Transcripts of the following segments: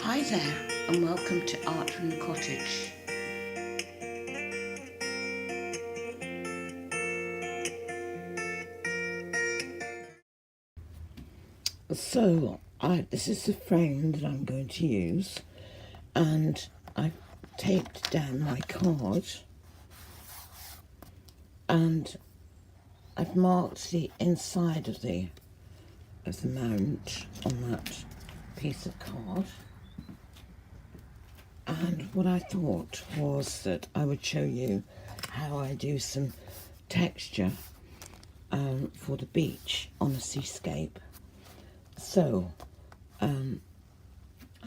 Hi there, and welcome to Art from the Cottage. So, this is the frame that I'm going to use, and I've taped down my card, and I've marked the inside of the mount on that piece of card. And what I thought was that I would show you how I do some texture for the beach on a seascape. So, I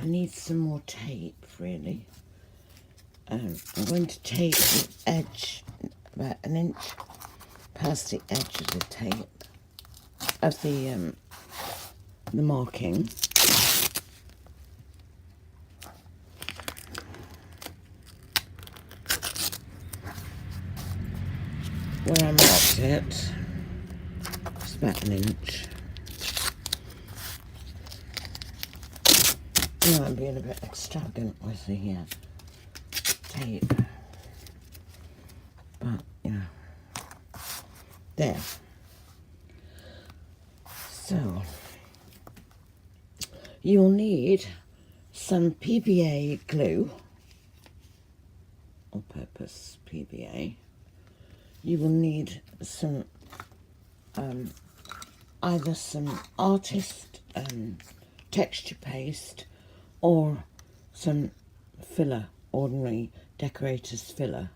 need some more tape, really. I'm going to tape the edge about an inch past the edge of the tape, of the marking. Where I marked it, it's about an inch. Now I'm being a bit extravagant with the tape, but there. So you'll need some PVA glue, all-purpose PVA. You will need some either some artist texture paste or some filler, ordinary decorator's filler.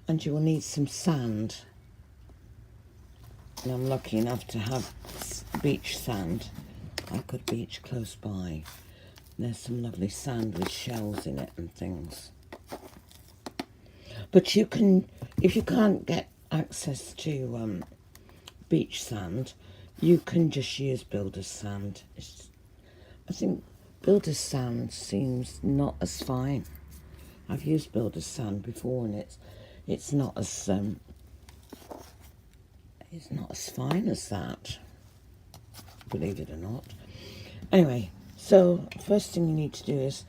And you will need some sand. And I'm lucky enough to have beach sand. I've got a beach close by. There's some lovely sand with shells in it and things. But you can, if you can't get access to beach sand, you can just use builder's sand. I think builder's sand seems not as fine. I've used builder's sand before, and it's not as fine as that, believe it or not. Anyway, so first thing you need to do is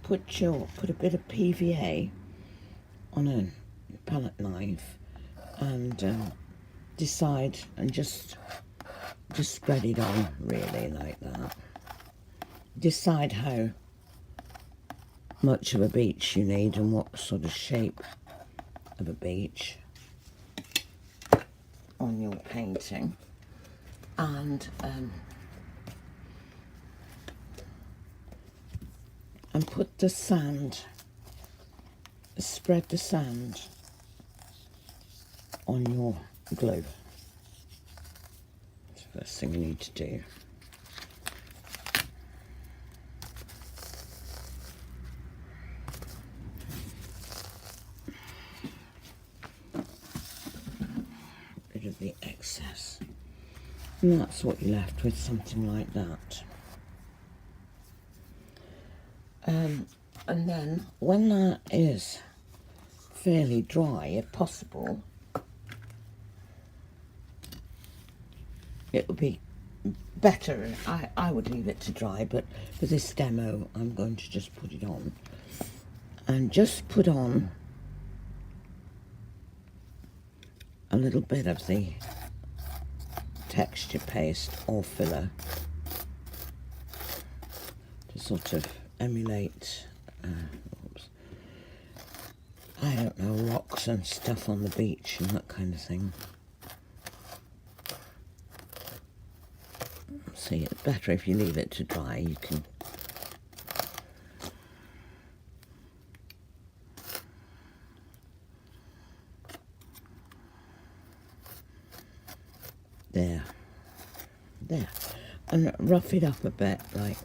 put a bit of PVA on a palette knife and decide and just spread it on, really, like that. Decide how much of a beach you need and what sort of shape of a beach on your painting, and put the sand, spread the sand on your glue. That's the first thing you need to do. Rid of the excess. And that's what you're left with, something like that. And then when that is fairly dry, if possible, it would be better. I would leave it to dry, but for this demo I'm going to just put it on. And just put on a little bit of the texture paste or filler to sort of emulate I don't know, rocks and stuff on the beach and that kind of thing. See, it's better if you leave it to dry. You can there, and rough it up a bit, like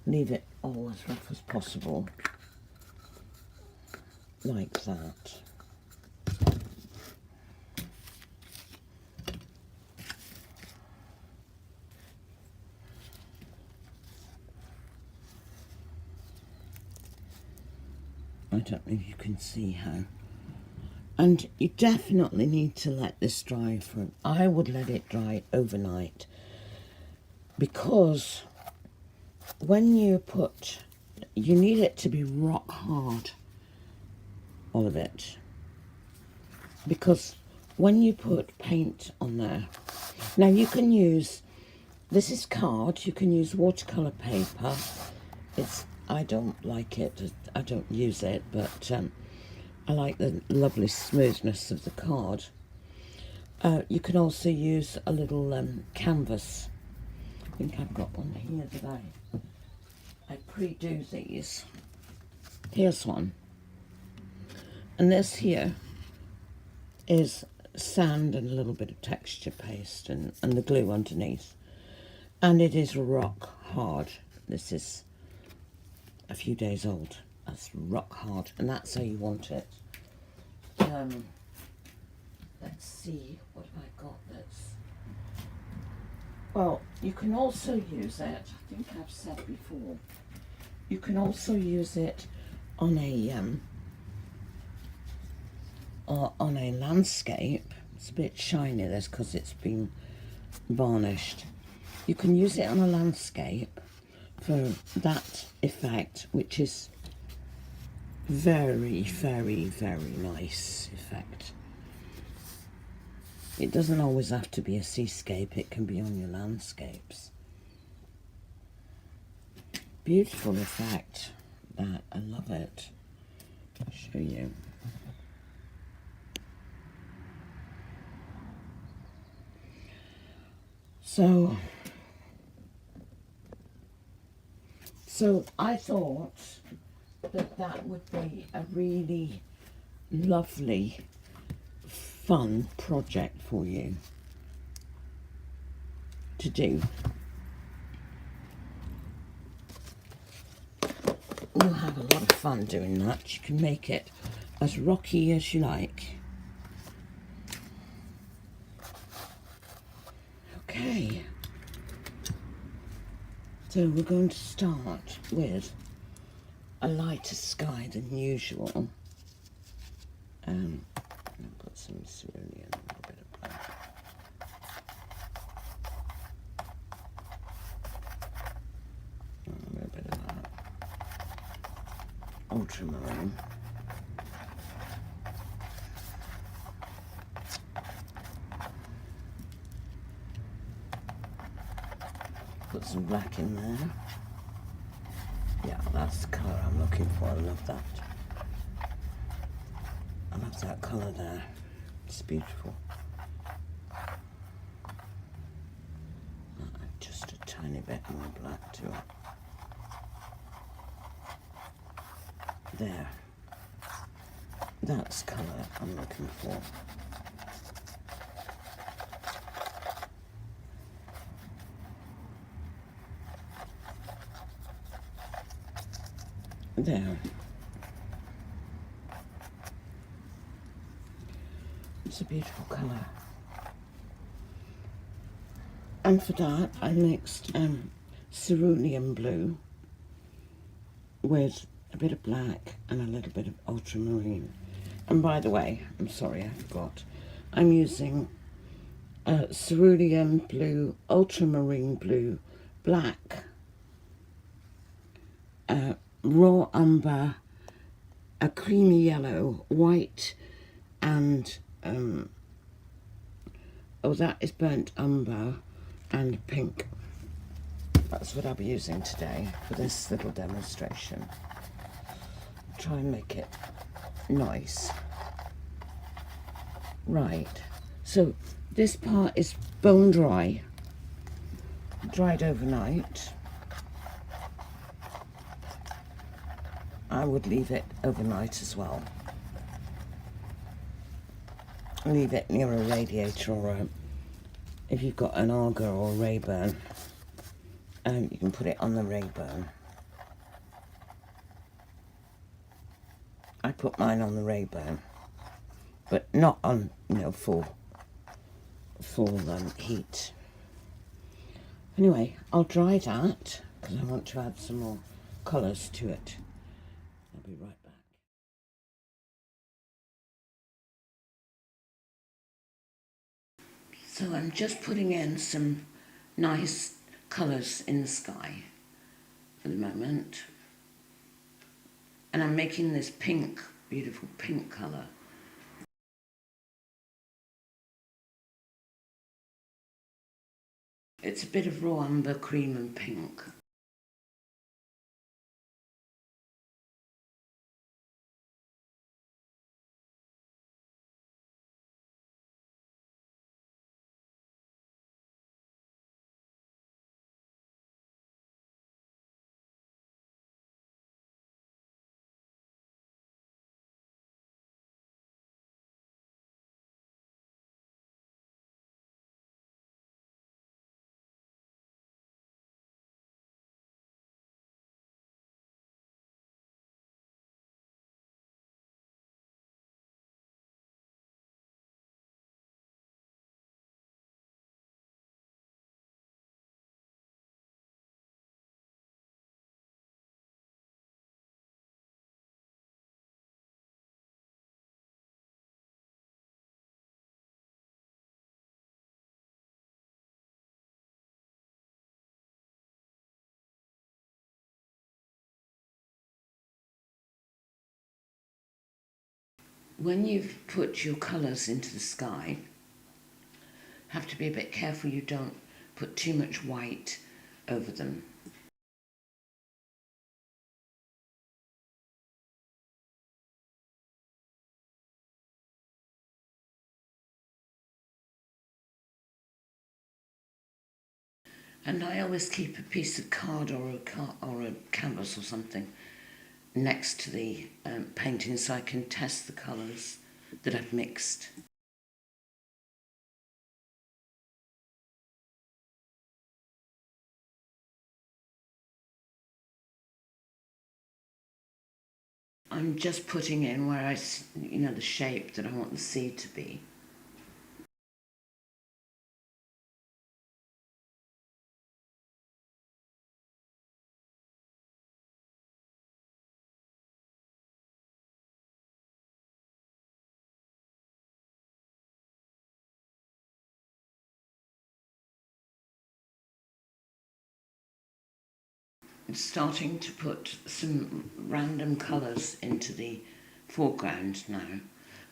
leave it all as rough as possible, like that. I don't know if you can see how. And you definitely need to let this dry for, I would let it dry overnight because when you put, you need it to be rock hard, all of it, because when you put paint on there, now you can use, this is card, you can use watercolour paper. I don't like it, I don't use it, but I like the lovely smoothness of the card. You can also use a little canvas. I think I've got one here that I pre-do these. Here's one. And this here is sand and a little bit of texture paste and the glue underneath. And it is rock hard. This is a few days old. That's rock hard, and that's how you want it. Let's see, what have I got that's... Well, you can also use it, I think I've said before, you can also use it on a landscape. It's a bit shiny, this, because it's been varnished. You can use it on a landscape for that effect, which is very, very, very nice effect. It doesn't always have to be a seascape, it can be on your landscapes. Beautiful effect, that, I love it. I'll show you. So I thought that would be a really lovely, fun project for you to do. You'll have a lot of fun doing that. You can make it as rocky as you like. Okay, so we're going to start with a lighter sky than usual. I'll put some cerulean, a little bit of black. A little bit of that. Ultramarine. Put some black in there. Yeah, that's the colour I'm looking for. I love that. I love that colour there. It's beautiful. Just a tiny bit more black to it. There. That's colour I'm looking for. There. It's a beautiful colour. And for that, I mixed cerulean blue with a bit of black and a little bit of ultramarine. And by the way, I'm sorry, I forgot. I'm using cerulean blue, ultramarine blue, black, raw umber, a creamy yellow, white, and oh, that is burnt umber and pink. That's what I'll be using today for this little demonstration. Try and make it nice. Right, so this part is bone dry, dried overnight. I would leave it overnight as well. Leave it near a radiator, or if you've got an Auger or a Rayburn, you can put it on the Rayburn. I put mine on the Rayburn, but not on, you know, full heat. Anyway, I'll dry that because I want to add some more colours to it. I'll be right back. So I'm just putting in some nice colours in the sky at the moment. And I'm making this pink, beautiful pink colour. It's a bit of raw umber, cream and pink. When you've put your colours into the sky, have to be a bit careful you don't put too much white over them. And I always keep a piece of card or a canvas or something next to the painting so I can test the colours that I've mixed. I'm just putting in where the shape that I want the seed to be. I'm starting to put some random colours into the foreground now,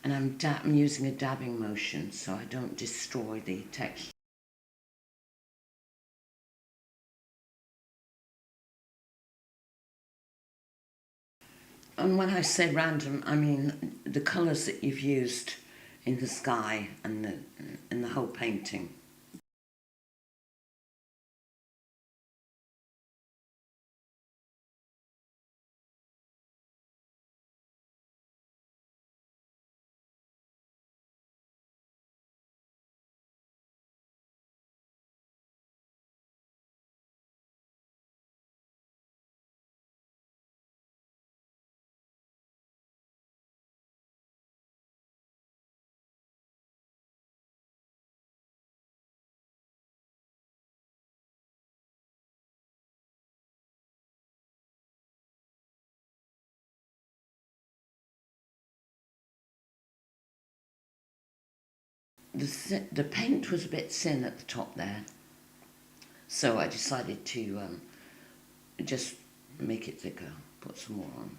and I'm using a dabbing motion so I don't destroy the texture. And when I say random, I mean the colours that you've used in the sky and in the whole painting. The paint was a bit thin at the top there, so I decided to just make it thicker, put some more on.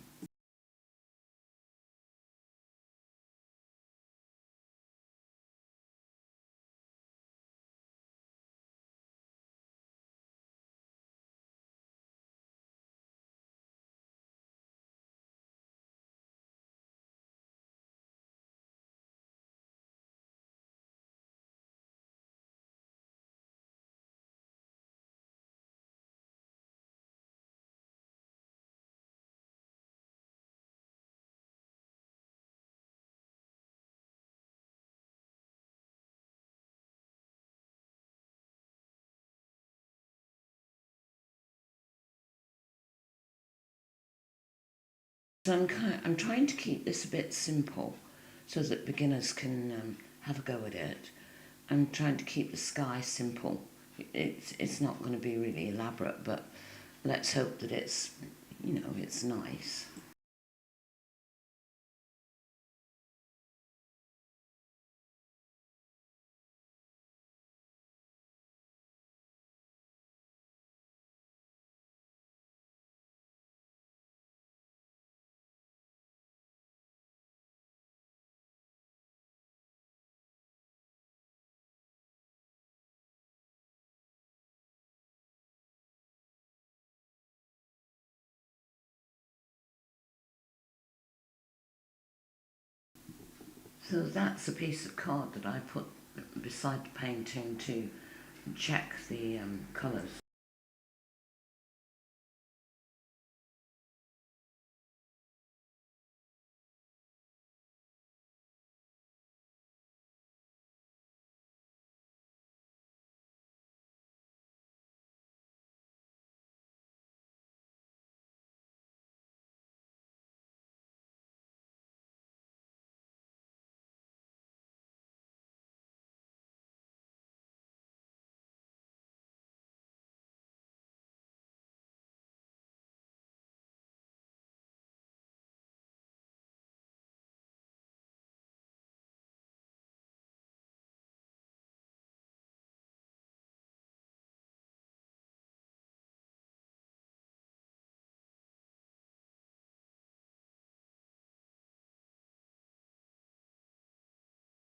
So I'm trying to keep this a bit simple so that beginners can have a go at it. I'm trying to keep the sky simple. It's not going to be really elaborate, but let's hope that it's nice. So that's a piece of card that I put beside the painting to check the colours.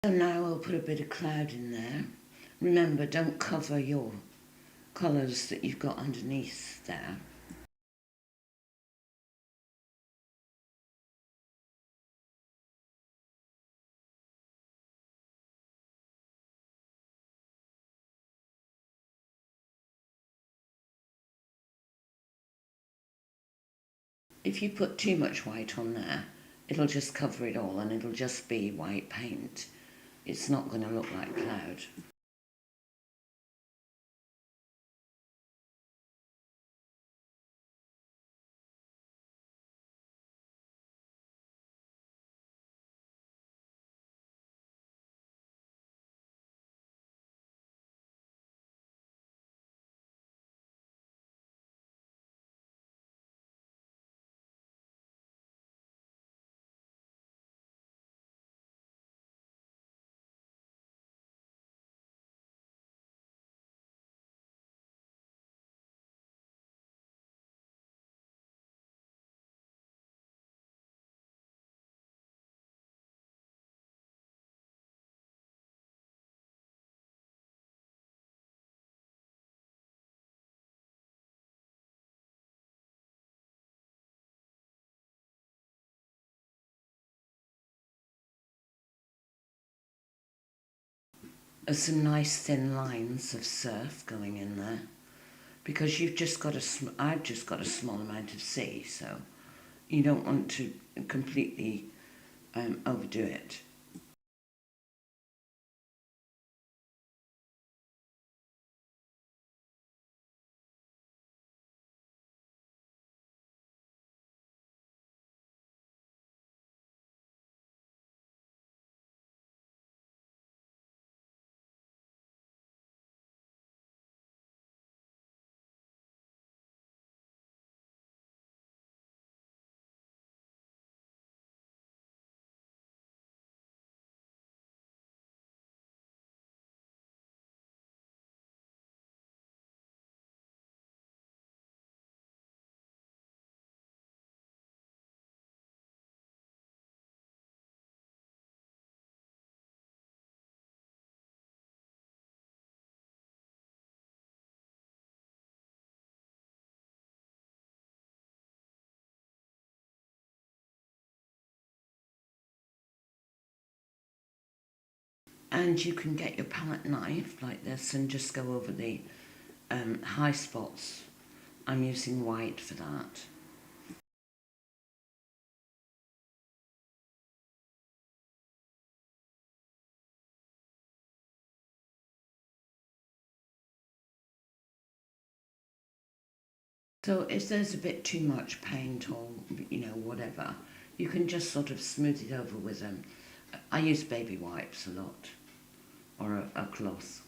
So now I'll put a bit of cloud in there. Remember, don't cover your colours that you've got underneath there. If you put too much white on there, it'll just cover it all and it'll just be white paint. It's not going to look like cloud. There's some nice thin lines of surf going in there because you've just got I've just got a small amount of sea, so you don't want to completely overdo it. And you can get your palette knife like this and just go over the high spots. I'm using white for that. So if there's a bit too much paint or, whatever, you can just sort of smooth it over with them. I use baby wipes a lot, or a cloth.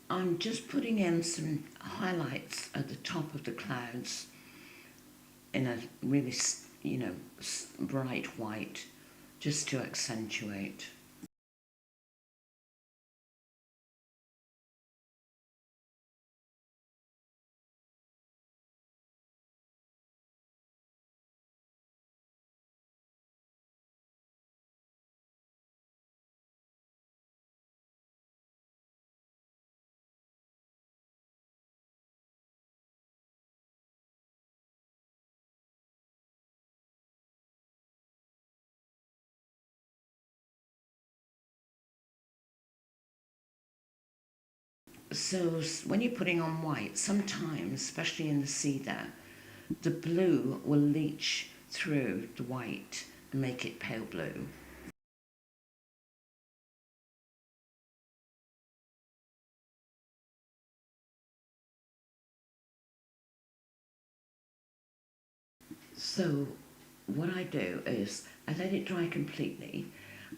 I'm just putting in some highlights at the top of the clouds in a really, bright white, just to accentuate. So when you're putting on white, sometimes, especially in the sea there, the blue will leach through the white and make it pale blue. So what I do is I let it dry completely,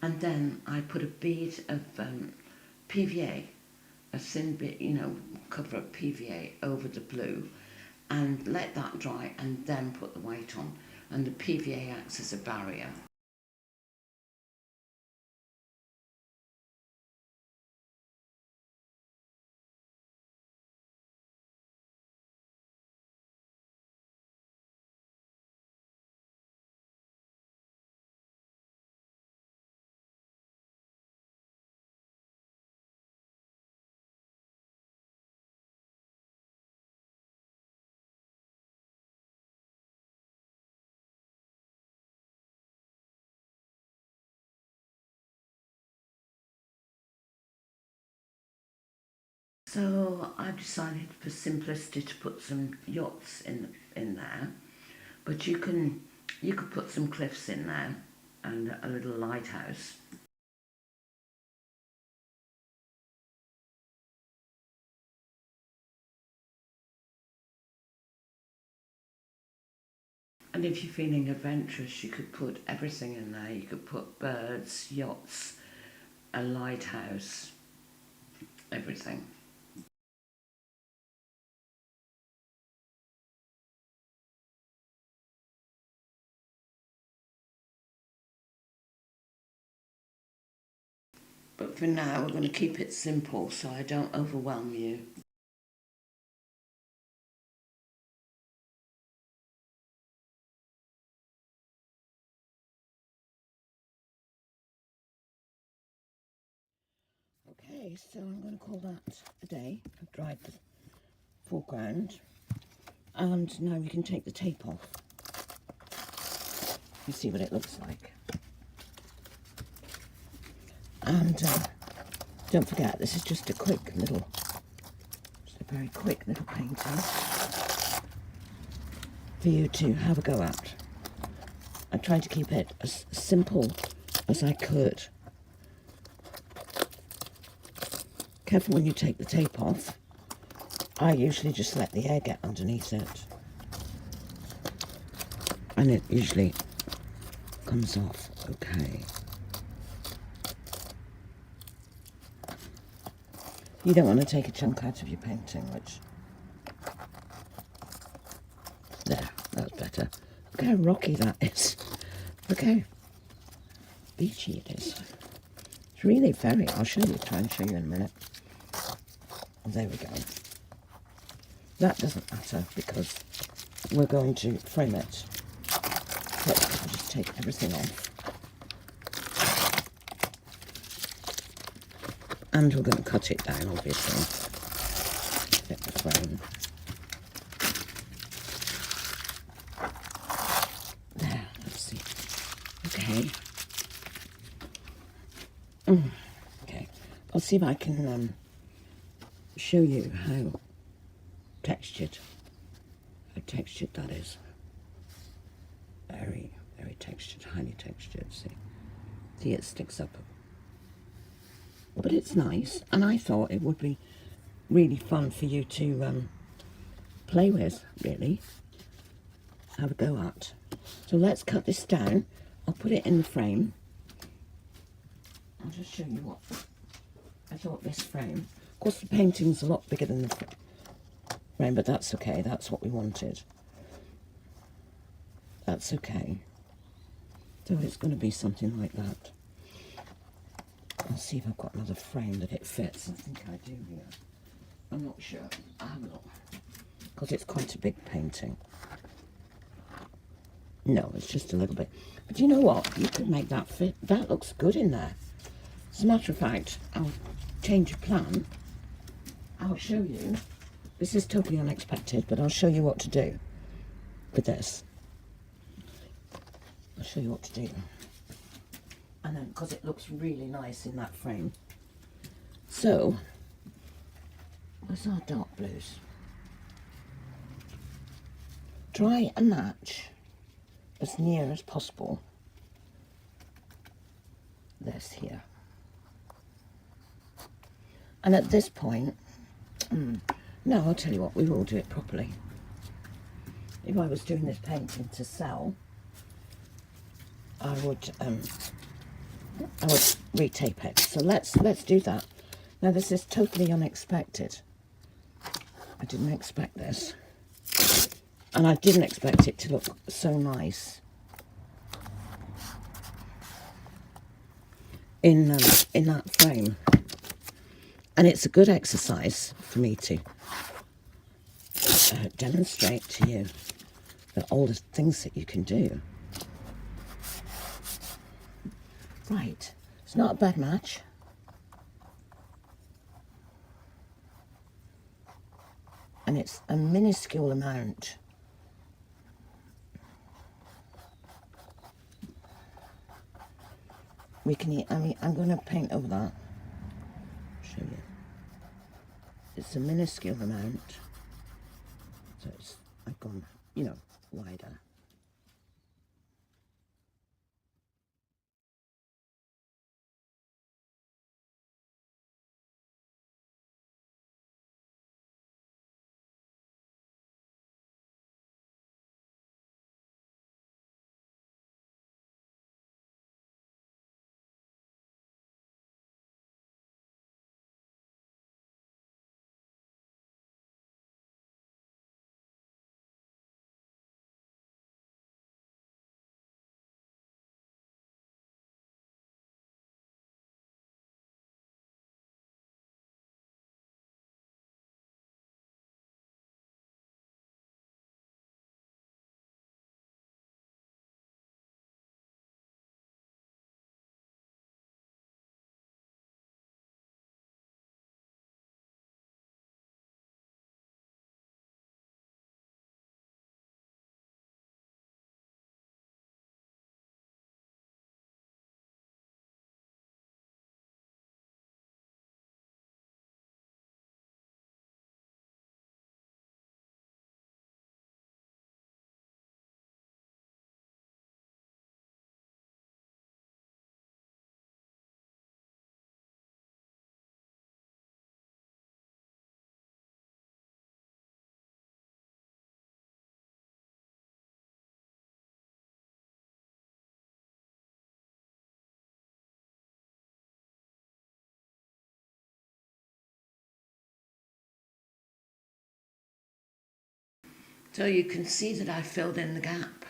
and then I put a bead of PVA, a thin bit, cover of PVA over the blue, and let that dry, and then put the white on, and the PVA acts as a barrier. So I've decided for simplicity to put some yachts in there, but you could put some cliffs in there and a little lighthouse. And if you're feeling adventurous, you could put everything in there. You could put birds, yachts, a lighthouse, everything. But for now, we're going to keep it simple so I don't overwhelm you. Okay, so I'm going to call that a day. I've dried the foreground, and now we can take the tape off. You see what it looks like. And don't forget, this is just a very quick little painting for you to have a go at. I tried to keep it as simple as I could. Careful when you take the tape off. I usually just let the air get underneath it, and it usually comes off okay. You don't want to take a chunk out of your painting, which... There, that's better. Look how rocky that is. Look how beachy it is. It's really very... I'll try and show you in a minute. Oh, there we go. That doesn't matter because we're going to frame it. So I'll just take everything off. And we're going to cut it down, obviously. Fit the frame. There, let's see. Okay. Okay. I'll see if I can show you how textured that is. Very, very textured, highly textured. See, it sticks up. But it's nice, and I thought it would be really fun for you to play with, really. Have a go at. So let's cut this down. I'll put it in the frame. I'll just show you what I thought this frame. Of course, the painting's a lot bigger than the frame, but that's okay. That's what we wanted. That's okay. So it's going to be something like that. I'll see if I've got another frame that it fits. I think I do here. I'm not sure. I have a look. Because it's quite a big painting. No, it's just a little bit. But you know what? You could make that fit. That looks good in there. As a matter of fact, I'll change of plan. I'll show you. This is totally unexpected, but I'll show you what to do with this. I'll show you what to do. And then, because it looks really nice in that frame. So, Where's our dark blues? Try and match as near as possible this here. And at this point, no, I'll tell you what, we will do it properly. If I was doing this painting to sell, I would retape it. So let's do that. Now this is totally unexpected. I didn't expect this, and I didn't expect it to look so nice in that frame. And it's a good exercise for me to demonstrate to you all the things that you can do. Right, it's not a bad match. And it's a minuscule amount. We can, I'm going to paint over that. Show you. It's a minuscule amount. So I've gone, you know, wider. So you can see that I filled in the gap.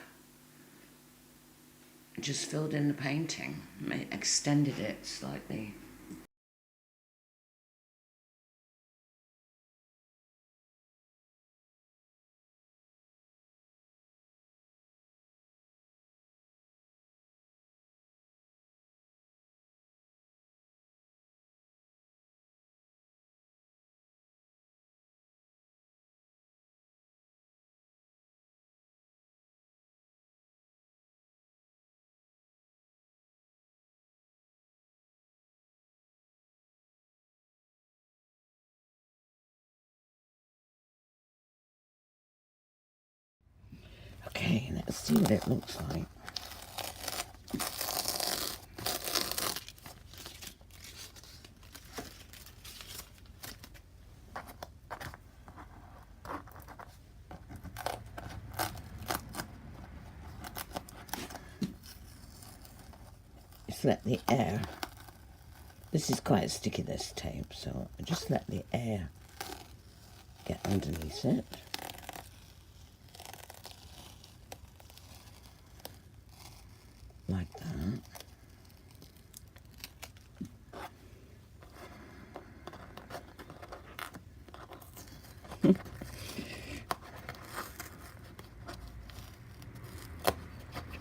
Just filled in the painting, extended it slightly. Okay, let's see what it looks like. Just let the air, this is quite sticky, this tape, so I just let the air get underneath it. Like that.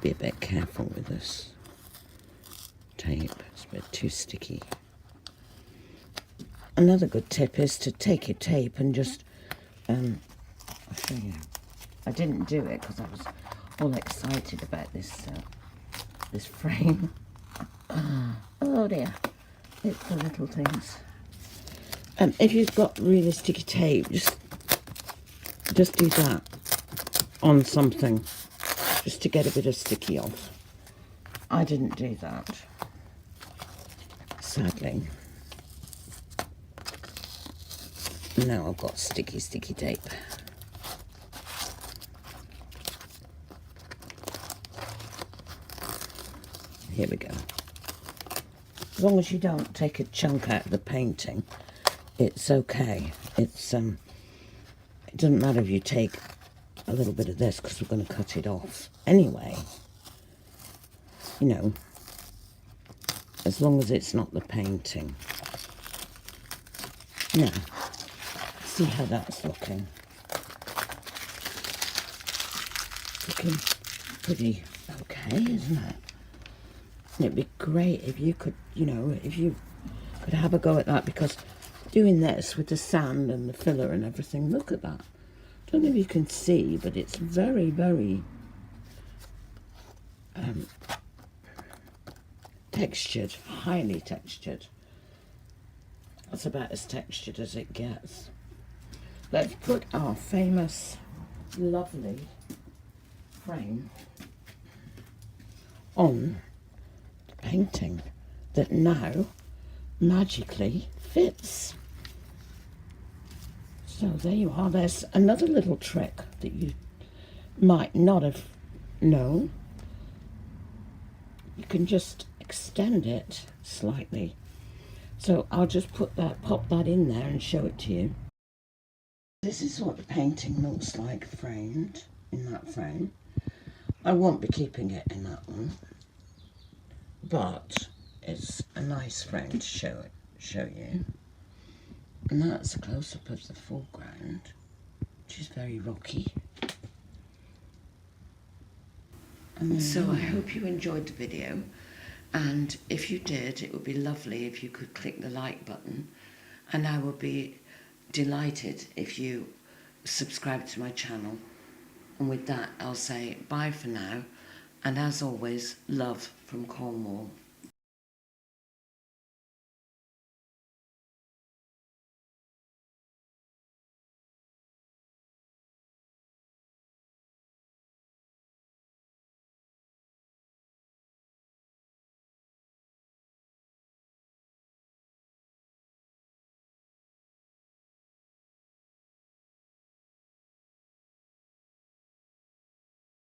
Be a bit careful with this tape, it's a bit too sticky. Another good tip is to take your tape and just, I'll show you. I didn't do it because I was all excited about this this frame. Oh dear, it's the little things. If you've got really sticky tape, just do that on something, just to get a bit of sticky off. I didn't do that, sadly. Now I've got sticky tape. Here we go. As long as you don't take a chunk out of the painting, it's okay. It doesn't matter if you take a little bit of this, because we're going to cut it off anyway. You know, as long as it's not the painting. Now, see how that's looking. Looking pretty okay, isn't it? It'd be great if you could, you know, if you could have a go at that, because doing this with the sand and the filler and everything, look at that. Don't know if you can see, but it's very, very textured, highly textured. That's about as textured as it gets. Let's put our famous, lovely frame on the painting that now magically fits. So there you are. There's another little trick that you might not have known. You can just extend it slightly. So I'll just pop that in there and show it to you. This is what the painting looks like framed in that frame. I won't be keeping it in that one, but it's a nice frame to show you. And that's a close-up of the foreground, which is very rocky. And so I hope you enjoyed the video, and if you did, it would be lovely if you could click the like button, and I would be delighted if you subscribe to my channel. And with that, I'll say bye for now, and as always, love from Cornwall.